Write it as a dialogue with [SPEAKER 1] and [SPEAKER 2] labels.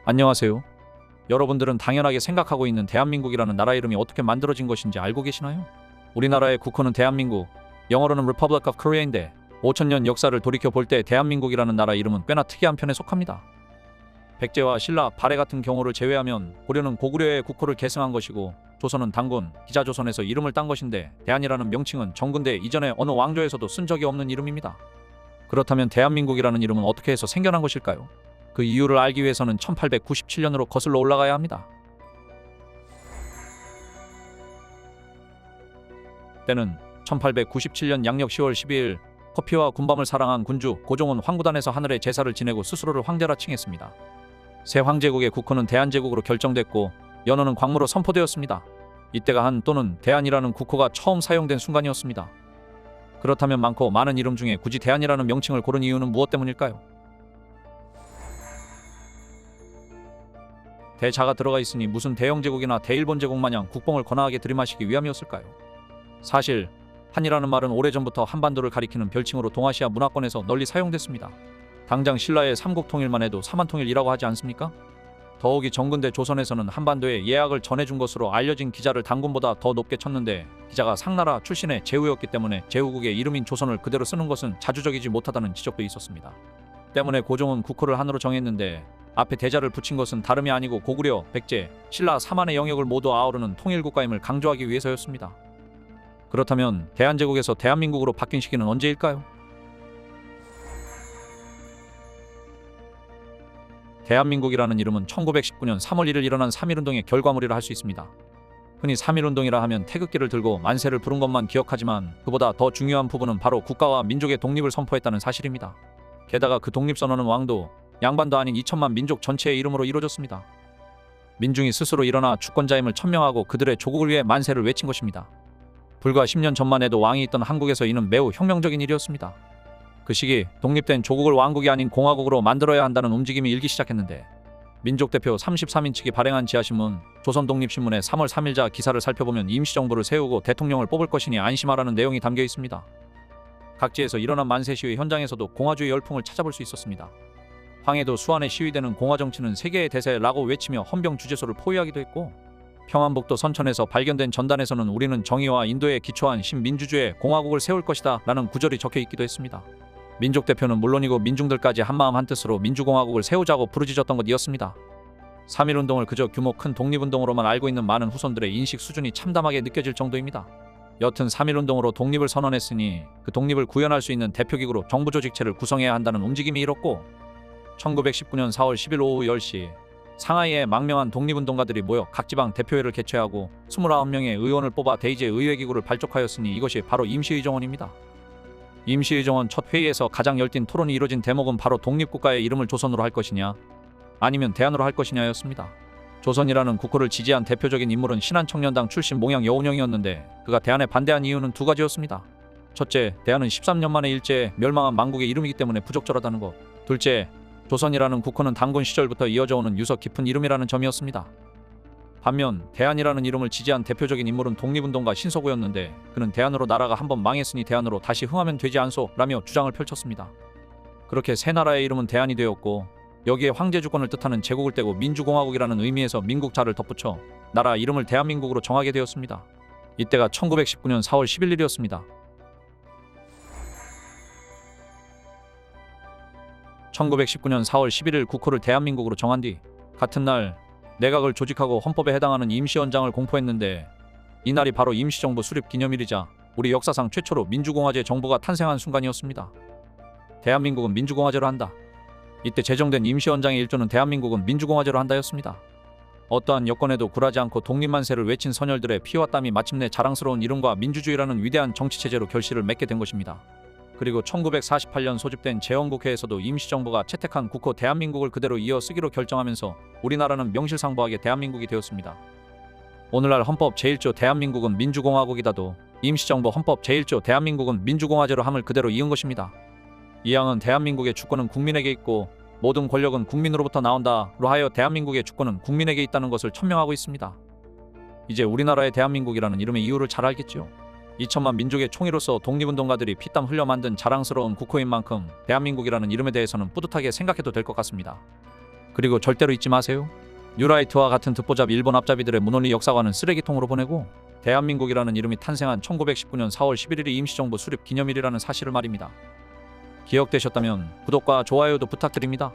[SPEAKER 1] 안녕하세요. 여러분들은 당연하게 생각하고 있는 대한민국이라는 나라 이름이 어떻게 만들어진 것인지 알고 계시나요? 우리나라의 국호는 대한민국, 영어로는 Republic of Korea인데 5천년 역사를 돌이켜 볼 때 대한민국이라는 나라 이름은 꽤나 특이한 편에 속합니다. 백제와 신라, 발해 같은 경우를 제외하면 고려는 고구려의 국호를 계승한 것이고 조선은 단군, 기자조선에서 이름을 딴 것인데 대한이라는 명칭은 정근대 이전에 어느 왕조에서도 쓴 적이 없는 이름입니다. 그렇다면 대한민국이라는 이름은 어떻게 해서 생겨난 것일까요? 그 이유를 알기 위해서는 1897년으로 거슬러 올라가야 합니다. 때는 1897년 양력 10월 12일 커피와 군밤을 사랑한 군주 고종은 황구단에서 하늘의 제사를 지내고 스스로를 황제라 칭했습니다. 새 황제국의 국호는 대한제국으로 결정됐고 연호는 광무로 선포되었습니다. 이때가 한 또는 대한이라는 국호가 처음 사용된 순간이었습니다. 그렇다면 많고 많은 이름 중에 굳이 대한이라는 명칭을 고른 이유는 무엇 때문일까요? 대자가 들어가 있으니 무슨 대영제국이나 대일본제국 마냥 국뽕을 거나하게 들이마시기 위함이었을까요? 사실 한이라는 말은 오래전부터 한반도를 가리키는 별칭으로 동아시아 문화권에서 널리 사용됐습니다. 당장 신라의 삼국통일만 해도 삼한통일이라고 하지 않습니까? 더욱이 정근대 조선에서는 한반도에 예약을 전해준 것으로 알려진 기자를 단군보다 더 높게 쳤는데 기자가 상나라 출신의 제후였기 때문에 제후국의 이름인 조선을 그대로 쓰는 것은 자주적이지 못하다는 지적도 있었습니다. 때문에 고종은 국호를 한으로 정했는데 앞에 대자를 붙인 것은 다름이 아니고 고구려, 백제, 신라 3한의 영역을 모두 아우르는 통일국가임을 강조하기 위해서였습니다. 그렇다면 대한제국에서 대한민국으로 바뀐 시기는 언제일까요? 대한민국이라는 이름은 1919년 3월 1일 일어난 3.1운동의 결과물이라 할 수 있습니다. 흔히 3.1운동이라 하면 태극기를 들고 만세를 부른 것만 기억하지만 그보다 더 중요한 부분은 바로 국가와 민족의 독립을 선포했다는 사실입니다. 게다가 그 독립선언은 왕도, 양반도 아닌 2천만 민족 전체의 이름으로 이루어졌습니다. 민중이 스스로 일어나 주권자임을 천명하고 그들의 조국을 위해 만세를 외친 것입니다. 불과 10년 전만 해도 왕이 있던 한국에서 이는 매우 혁명적인 일이었습니다. 그 시기 독립된 조국을 왕국이 아닌 공화국으로 만들어야 한다는 움직임이 일기 시작했는데 민족대표 33인 측이 발행한 지하신문 조선독립신문의 3월 3일자 기사를 살펴보면 임시정부를 세우고 대통령을 뽑을 것이니 안심하라는 내용이 담겨 있습니다. 각지에서 일어난 만세 시위 현장에서도 공화주의 열풍을 찾아볼 수 있었습니다. 황해도 수안에 시위되는 공화정치는 세계의 대세라고 외치며 헌병주제소를 포위하기도 했고 평안북도 선천에서 발견된 전단에서는 우리는 정의와 인도에 기초한 신민주주의 공화국을 세울 것이다 라는 구절이 적혀 있기도 했습니다. 민족대표는 물론이고 민중들까지 한마음 한뜻으로 민주공화국을 세우자고 부르짖었던 것이었습니다. 3.1운동을 그저 규모 큰 독립운동으로만 알고 있는 많은 후손들의 인식 수준이 참담하게 느껴질 정도입니다. 여튼 3.1운동으로 독립을 선언했으니 그 독립을 구현할 수 있는 대표기구로 정부조직체를 구성해야 한다는 움직임이 일었고 1919년 4월 10일 오후 10시 상하이에 망명한 독립운동가들이 모여 각 지방 대표회를 개최하고 29명의 의원을 뽑아 대의제 의회기구를 발족하였으니 이것이 바로 임시의정원입니다. 임시의정원 첫 회의에서 가장 열띤 토론이 이뤄진 대목은 바로 독립국가의 이름을 조선으로 할 것이냐 아니면 대한으로 할 것이냐였습니다. 조선이라는 국호를 지지한 대표적인 인물은 신한청년당 출신 몽양 여운형이었는데 그가 대한에 반대한 이유는 두 가지였습니다. 첫째, 대한은 13년 만에 일제에 멸망한 망국의 이름이기 때문에 부적절하다는 것. 둘째, 조선이라는 국호는 단군 시절부터 이어져 오는 유서 깊은 이름이라는 점이었습니다. 반면 대한이라는 이름을 지지한 대표적인 인물은 독립운동가 신서구였는데 그는 대한으로 나라가 한번 망했으니 대한으로 다시 흥하면 되지 않소 라며 주장을 펼쳤습니다. 그렇게 새 나라의 이름은 대한이 되었고 여기에 황제주권을 뜻하는 제국을 떼고 민주공화국이라는 의미에서 민국자를 덧붙여 나라 이름을 대한민국으로 정하게 되었습니다. 이때가 1919년 4월 11일이었습니다. 1919년 4월 11일 국호를 대한민국으로 정한 뒤 같은 날 내각을 조직하고 헌법에 해당하는 임시헌장을 공포했는데 이날이 바로 임시정부 수립 기념일이자 우리 역사상 최초로 민주공화제 정부가 탄생한 순간이었습니다. 대한민국은 민주공화제로 한다. 이때 제정된 임시헌장의 일조는 대한민국은 민주공화제로 한다였습니다. 어떠한 여건에도 굴하지 않고 독립만세를 외친 선열들의 피와 땀이 마침내 자랑스러운 이름과 민주주의라는 위대한 정치체제로 결실을 맺게 된 것입니다. 그리고 1948년 소집된 재헌국회에서도 임시정부가 채택한 국호 대한민국을 그대로 이어 쓰기로 결정하면서 우리나라는 명실상부하게 대한민국이 되었습니다. 오늘날 헌법 제1조 대한민국은 민주공화국이다도 임시정부 헌법 제1조 대한민국은 민주공화제로 함을 그대로 이은 것입니다. 이 항은 대한민국의 주권은 국민에게 있고 모든 권력은 국민으로부터 나온다로 하여 대한민국의 주권은 국민에게 있다는 것을 천명하고 있습니다. 이제 우리나라의 대한민국이라는 이름의 이유를 잘 알겠지요. 2천만 민족의 총리로서 독립운동가들이 피땀 흘려 만든 자랑스러운 국호인 만큼 대한민국이라는 이름에 대해서는 뿌듯하게 생각해도 될 것 같습니다. 그리고 절대로 잊지 마세요. 뉴라이트와 같은 듣보잡 일본 앞잡이들의 문원리 역사관은 쓰레기통으로 보내고 대한민국이라는 이름이 탄생한 1919년 4월 11일이 임시정부 수립 기념일이라는 사실을 말입니다. 기억되셨다면 구독과 좋아요도 부탁드립니다.